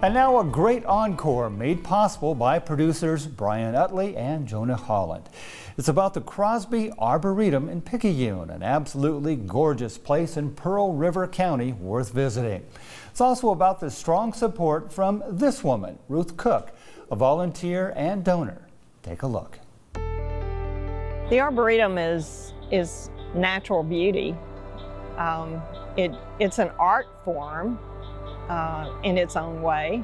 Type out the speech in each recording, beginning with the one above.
And now a great encore made possible by producers Brian Utley and Jonah Holland. It's about the Crosby Arboretum in Picayune, an absolutely gorgeous place in Pearl River County worth visiting. It's also about the strong support from this woman, Ruth Cook, a volunteer and donor. Take a look. The Arboretum is natural beauty. It's an art form in its own way.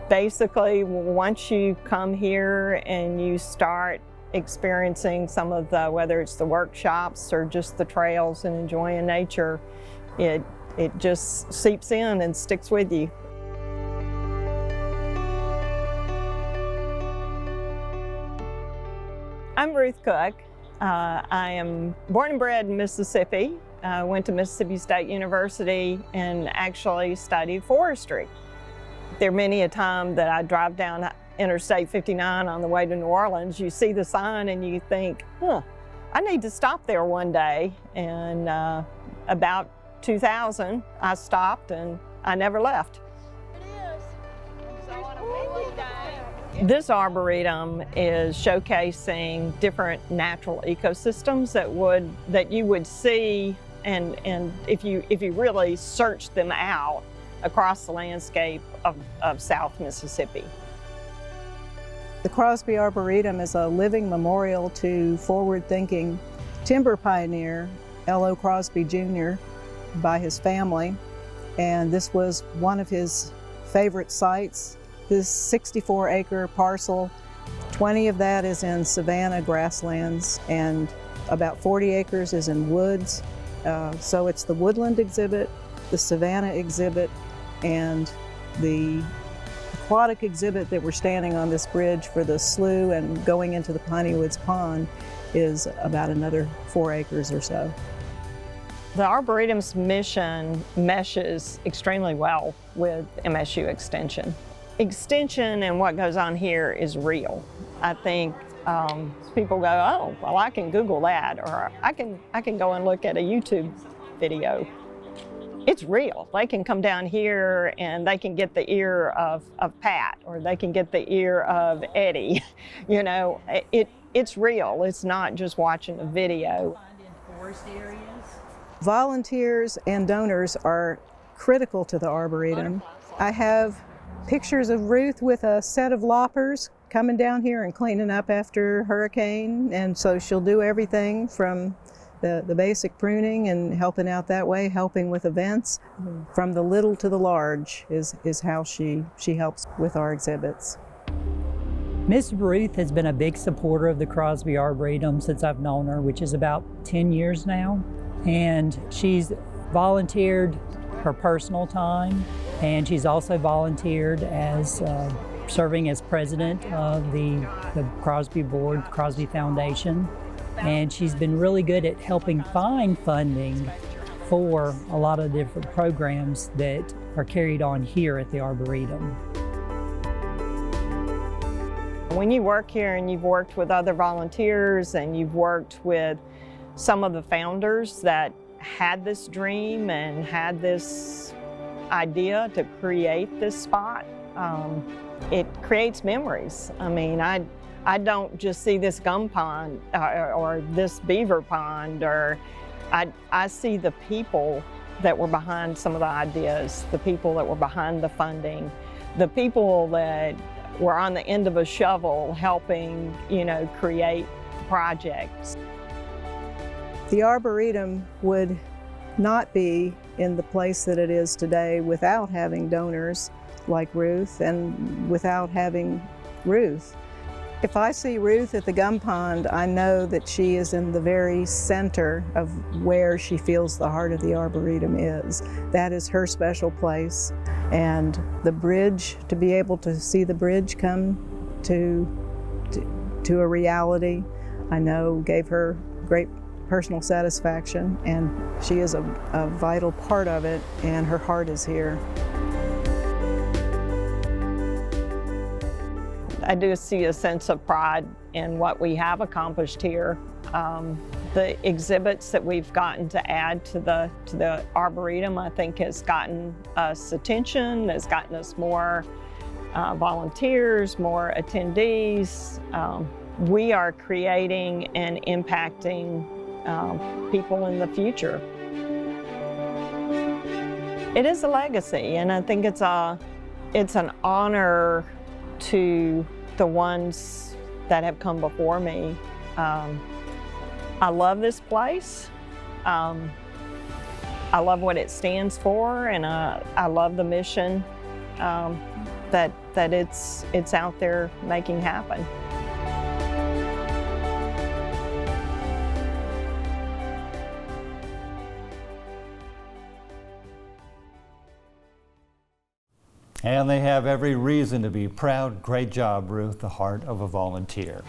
Basically, once you come here and you start experiencing some of the, whether it's the workshops or just the trails and enjoying nature, it just seeps in and sticks with you. I'm Ruth Cook. I am born and bred in Mississippi. Went to Mississippi State University and actually studied forestry. There are many a time that I drive down Interstate 59 on the way to New Orleans. You see the sign and you think, I need to stop there one day. And about 2000, I stopped and I never left. This arboretum is showcasing different natural ecosystems that you would see, and if you really search them out across the landscape of South Mississippi. The Crosby Arboretum is a living memorial to forward-thinking timber pioneer L.O. Crosby Jr. by his family, and this was one of his favorite sites. This 64-acre parcel, 20 of that is in savanna grasslands, and about 40 acres is in woods. So it's the woodland exhibit, the savanna exhibit, and the aquatic exhibit that we're standing on this bridge for the slough and going into the Piney Woods Pond is about another 4 acres or so. The Arboretum's mission meshes extremely well with MSU Extension. Extension and what goes on here is real. I think people go, oh, well, I can Google that, or I can go and look at a YouTube video. It's real. They can come down here and they can get the ear of Pat, or they can get the ear of Eddie. You know, it's real. It's not just watching a video. Volunteers and donors are critical to the Arboretum. I have pictures of Ruth with a set of loppers coming down here and cleaning up after hurricane, and so she'll do everything from the basic pruning and helping out that way, helping with events. From the little to the large is how she helps with our exhibits. Miss Ruth has been a big supporter of the Crosby Arboretum since I've known her, which is about 10 years now, and she's volunteered her personal time, and she's also volunteered as serving as president of the Crosby Board, Crosby Foundation, and she's been really good at helping find funding for a lot of different programs that are carried on here at the Arboretum. When you work here and you've worked with other volunteers and you've worked with some of the founders that had this dream and had this idea to create this spot, it creates memories. I mean, I don't just see this gum pond or this beaver pond, or I see the people that were behind some of the ideas, the people that were behind the funding, the people that were on the end of a shovel helping, create projects. The Arboretum would not be in the place that it is today without having donors like Ruth and without having Ruth. If I see Ruth at the gum pond, I know that she is in the very center of where she feels the heart of the Arboretum is. That is her special place. And the bridge, to be able to see the bridge come to a reality, I know gave her great personal satisfaction, and she is a vital part of it, and her heart is here. I do see a sense of pride in what we have accomplished here. The exhibits that we've gotten to add to the Arboretum, I think, has gotten us attention, has gotten us more volunteers, more attendees. We are creating and impacting people in the future. It is a legacy, and I think it's an honor to the ones that have come before me. I love this place. I love what it stands for, and I love the mission that it's out there making happen. And they have every reason to be proud. Great job, Ruth, the heart of a volunteer.